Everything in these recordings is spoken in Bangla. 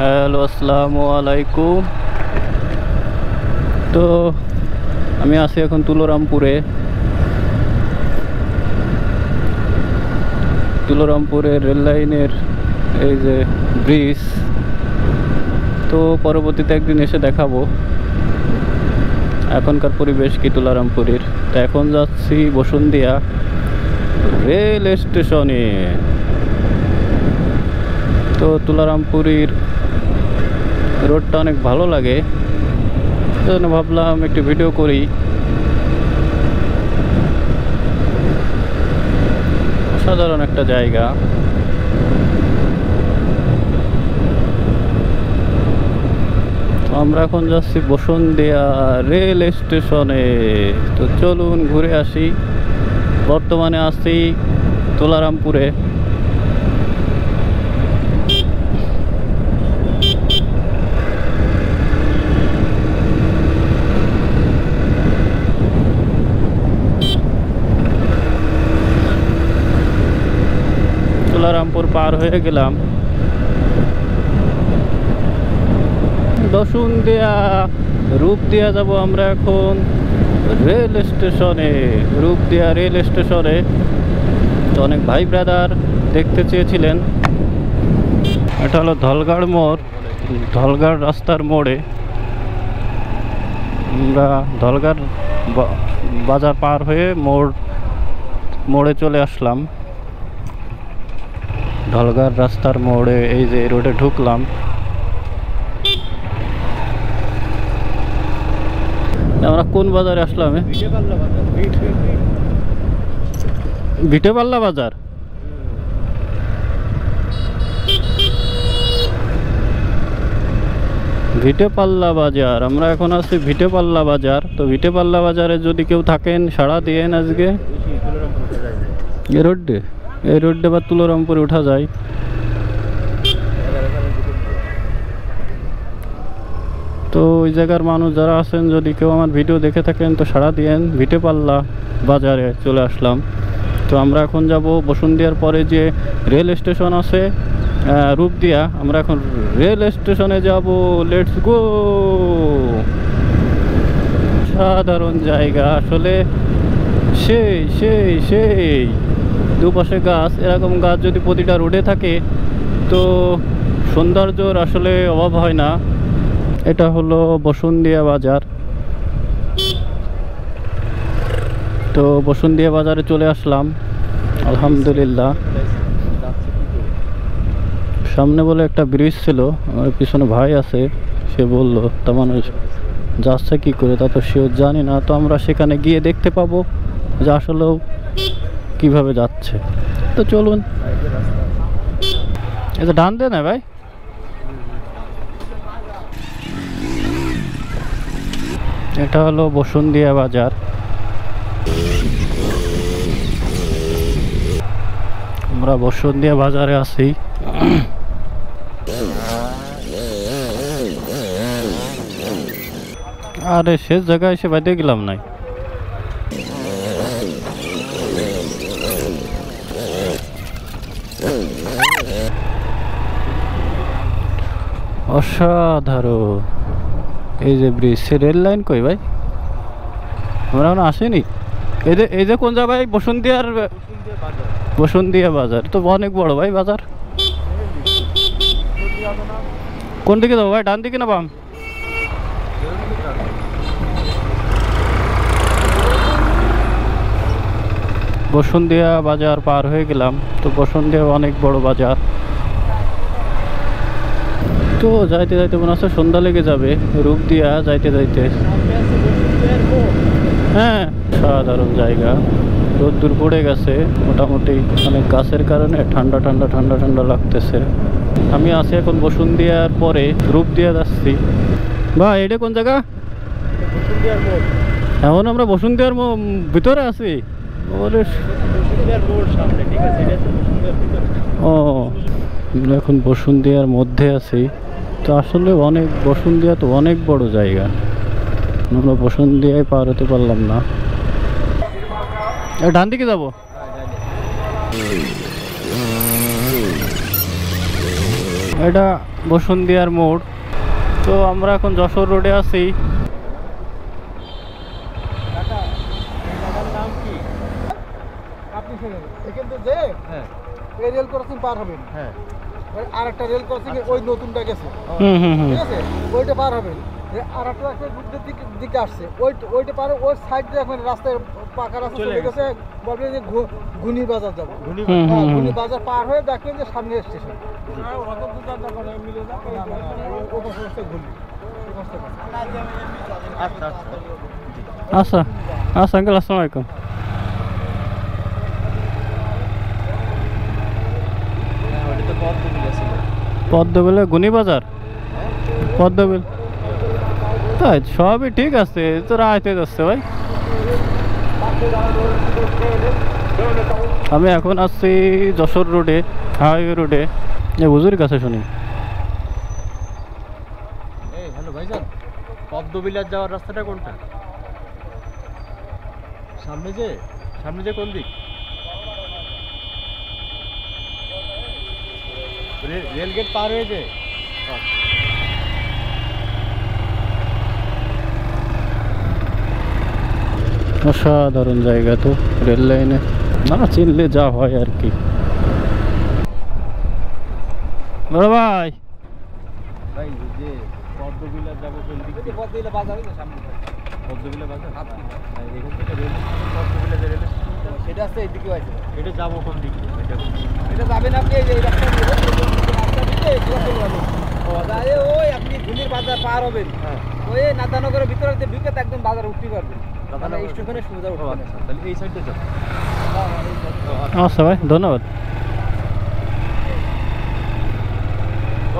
হ্যালো, আসসালামু আলাইকুম। তো আমি আছি এখন তুলোরামপুরের রেল লাইনের এই যে ব্রিজ। তো পরবর্তীতে একদিন এসে দেখাবো এখনকার পরিবেশ কি তুলারামপুরের। তো এখন যাচ্ছি বসুন্ধিয়া রেল স্টেশনে। তো তুলারামপুরের রোডটা অনেক ভালো লাগে, সেজন্য ভাবলাম একটু ভিডিও করি। অসাধারণ একটা জায়গা। আমরা এখন যাচ্ছি বসুন্ধিয়া রেল স্টেশনে। তো চলুন ঘুরে আসি। বর্তমানে আছি তুলারামপুরে। তুলারামপুর পার হয়ে গেলাম। বসুন্ধিয়া রূপদিয়া যাব আমরা এখন রেল স্টেশনে। রূপদিয়া রেল স্টেশনে তো অনেক ভাই ব্রাদার দেখতে চেয়েছিলেন। এটা হলো ধলগাড় মোড়। ধলগাড় রাস্তার মোড়ে আমরা ধলগাড় বাজার পার হয়ে মোড়ে চলে আসলাম। ধলগাড় রাস্তার মোড়ে এই যে রোডে ঢুকলাম। আমরা কোন বাজারে আসলাম? ভিটেপাল্লা বাজার। ভিটেপাল্লা বাজার, আমরা এখন আছি ভিটেপাল্লা বাজার। তো ভিটেপাল্লা বাজারে যদি কেউ থাকেন সাড়া দিয়েন। আজকে এই রোডে বা তুলারামপুরে উঠা যায়। তো ওই জায়গার মানুষ যারা আছেন, যদি কেউ আমার ভিডিও দেখে থাকেন তো সাড়া দিয়েন। ভিটেপাল্লা বাজারে চলে আসলাম। তো আমরা এখন যাব বসুন্ধিয়ার পরে যে রেল স্টেশন আছে রূপদিয়া। আমরা এখন রেল স্টেশনে যাব। Let's go. সাধারণ জায়গা আসলে, সেই সেই সেই দুপাশে গাছ। এরকম গাছ যদি প্রতিটা রোডে থাকে তো সৌন্দর্যর আসলে অভাব হয় না। এটা হলো বসুন্ধিয়া বাজার। তো বসুন্ধিয়া বাজারে চলে আসলাম আলহামদুলিল্লাহ। সামনে বলে একটা ব্রিজ ছিল, আমার পিছনে ভাই আছে, সে বললো তা মানুষ যাচ্ছে কি করে তা তো সেও জানি না। তো আমরা সেখানে গিয়ে দেখতে পাবো যে আসলেও কিভাবে যাচ্ছে। তো চলুন। এটা ডান দে না ভাই। এটা হলো বসুন্ধিয়া বাজার। আমরা বসুন্ধিয়া বাজারে আছি। আরে শেষ জায়গায় এসে বাইতে গেলাম নাই। অসাধারণ এই যে ব্রিজ। সে রেল লাইন কই ভাই? আমরা এখন আসেনি। এই যে কোন জায়গায়? বসুন্ধিয়া বাজার তো অনেক বড় ভাই বাজার। কোন দিকে যাবো ভাই? ডান দিকে না বাম? বসুন্ধিয়া বাজার পার হয়ে গেলাম। তো বসুন্ধিয়া অনেক বড় বাজার। তো যাইতে যাইতে মনে হচ্ছে সন্ধ্যা লেগে যাবে। রূপদিয়া যাইতে যাইতে। হ্যাঁ, সাধারণ জায়গা। রোদ্দুর পড়ে গেছে মোটামুটি, অনেক গাছের কারণে ঠান্ডা ঠান্ডা ঠান্ডা ঠান্ডা লাগতেছে। আমি আছি এখন বসুন্ধিয়ার পরে রূপদিয়া যাচ্ছি। ভাই এটা কোন জায়গা? এখন আমরা বসুন্ধিয়ার ভিতরে আছি। ও, এখন বসুন্ধিয়ার মধ্যে আছি। তো আসলে বসুন্ধিয়া তো অনেক বড় জায়গা। আমরা বসুন্ধিয়ায় পার হতে পারলাম না। ডান দিকে যাবো। এটা বসুন্ধিয়ার মোড়। তো আমরা এখন যশোর রোডে আছি। নাম কি? আপনি শুনুন, এখান থেকে যে এই রেল ক্রসিং পার হবেন, আর একটা রেল ক্রসিং ওই নতুনটা গেছে, ঠিক আছে, ওইটা পার হবেন। আর একটা উত্তর দিকে আসছে, ওইটা পার, ওই সাইড দিয়ে এখন রাস্তায় পাকা রাস্তা চলে গেছে, বলবেন যে গুনি বাজার যাবো। গুনি বাজার পার হয়ে দেখবেন যে সামনে স্টেশন। আচ্ছা আচ্ছা আঙ্কেল, আসসালামু আলাইকুম। পদ্মবিল গুনি বাজার, পদ্মবিল, তাই সবই ঠিক আছে, তোরা আইতে যাচ্ছে ভাই। আমি এখন আসছি যশোর রোডে, হাইওয়ে রোডে, হুজুর কাছে শুনি। হ্যালো ভাইজান, পদ্মবিলাস যাওয়ার রাস্তাটা কোনটা? সামনে যে কোন দিক? রেল গেট পার হয়ে যে অসাধারণ জায়গা তো, রেল লাইনে না চিনলে যা হয় আর কি। বড় ভাই, ভাই যে পদ্মবিলাস যাবো কোন দিক? পদ্মবিলা বাজার সামনে, পদ্মবিলা বাজার এখান থেকে রেল পদ্মবিলা রেল স্টেশন সেটা আছে এইদিকে আছে। এটা যাবো কোন দিক? এটা যাবেন আপনি এই যে রাস্তা দিয়ে, রাস্তা দিয়ে এটা চলে যাবেন। ওই আপনি গুনির বাজার পার হবেন, ওই নাদানগরের ভিতরে যে ঢুকে একদম বাজার উঠতে পারবেন, স্টেশনের সুবিধা উঠবে। তাহলে এই সাইডে যাবো। আচ্ছা ভাই, ধন্যবাদ।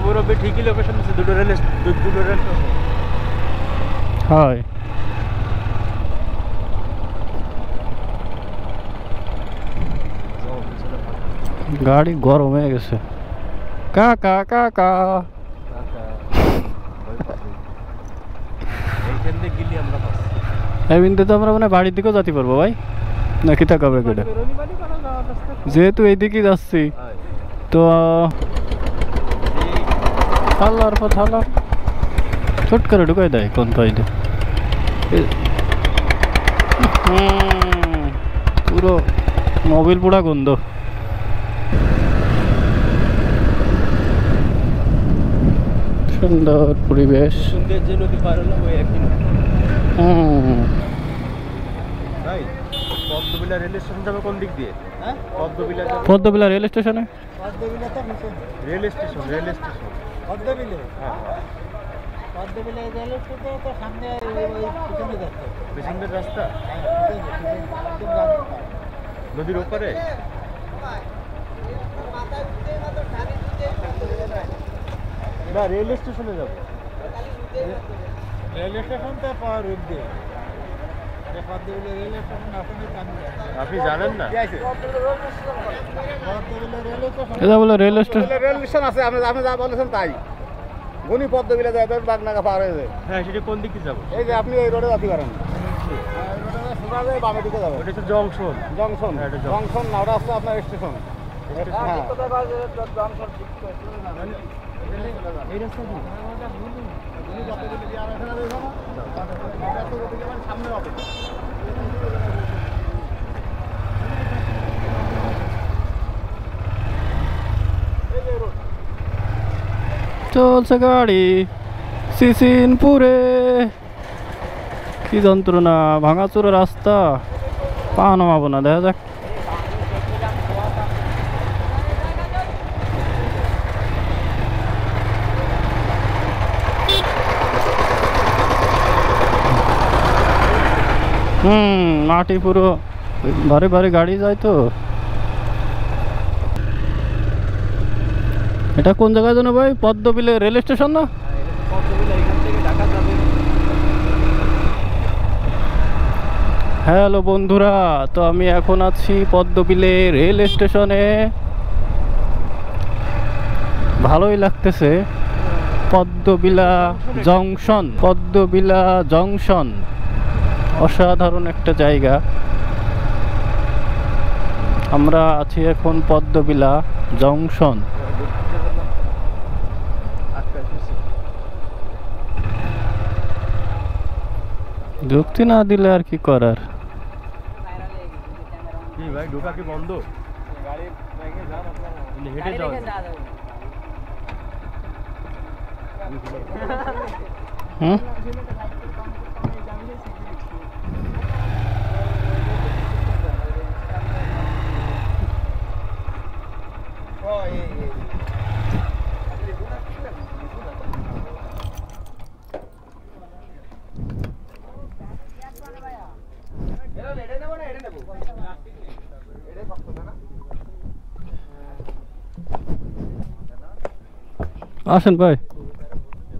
মুরব্বী ঠিকই লোকেশন দিচ্ছে, দুটো রেল স্টেশন। হয় গাড়ি গরম হয়ে গেছে। কাকা কাকা এইখান থেকে গেলি আমরা এই বিন্দু তো আমরা মানে বাড়ির দিকেও যেতে পারবো ভাই, নাকি তাকাবে কেটে, যেহেতু এইদিকেই যাচ্ছি তো আল্লাহর পথ হালা ছোট করে ঢুকাই দেয় কোন পাইলে। পুরো মোবিল পোড়া গন্ধ। সুন্দর পরিবেশ। সুন্দর যে নদী পার হলাম ওই একদিন। ভাই পদ্মবিলা রেল স্টেশন যাবে কোন দিক দিয়ে? হ্যাঁ, পদ্মবিলা যাবে। পদ্মবিলা রেল স্টেশনে? পদ্মবিলা তো নিচে রেল স্টেশন পদ্মবিলা। হ্যাঁ, পদ্মবিলা রেল স্টেশন তো সামনে ওই পিছনে যাচ্ছে, পেছনের রাস্তা একদম নদীর ওপারে। না, রেল স্টেশনে যাবো। রেল স্টেশনটা পাওয়ার রূপ দিয়ে পদ্মবিলা রেল স্টেশন আসলে আপনি জানেন না? পদ্মবিলা রেল স্টেশন, এটা বলে রেল স্টেশন। রেল স্টেশন আছে, আপনি যা বলেছেন তাই। গুনি পদ্মবিলা যায় তো বাগনাগা পার হয়ে যায়। হ্যাঁ, সেটা কোন দিকে যাবো? এই যে আপনি এই রোডে যেতে পারেন, সোজা যায় বামে দিকে যাবো। ওটা হচ্ছে জংশন। জংশন, হ্যাঁ, এটা জংশন না, ওটা হচ্ছে আপনার স্টেশন। হ্যাঁ, এই রাস্তা দিয়ে সামনে হবে। চলছে গাড়ি সিসিনপুরে, কি যন্ত্রণা, ভাঙাচোরা রাস্তা, পা নামাবো না, দেখা যাক। মাটি পুরো বারে বারে গাড়ি যায় তো। এটা কোন জায়গায় জানো ভাই? পদ্মবিলে রেল স্টেশন না? হ্যালো বন্ধুরা, তো আমি এখন আছি পদ্মবিলে রেল স্টেশনে। ভালোই লাগতেছে। পদ্মবিলা জংশন, পদ্মবিলা জংশন, অসাধারণ একটা জায়গা। আমরা আছি এখন পদ্মবিলা জংশন। যুক্তি না দিলে আর কি করার। কি ভাই ঢোকা কি বন্ধ? হেঁটে যাও। হুম আসেন ভাই।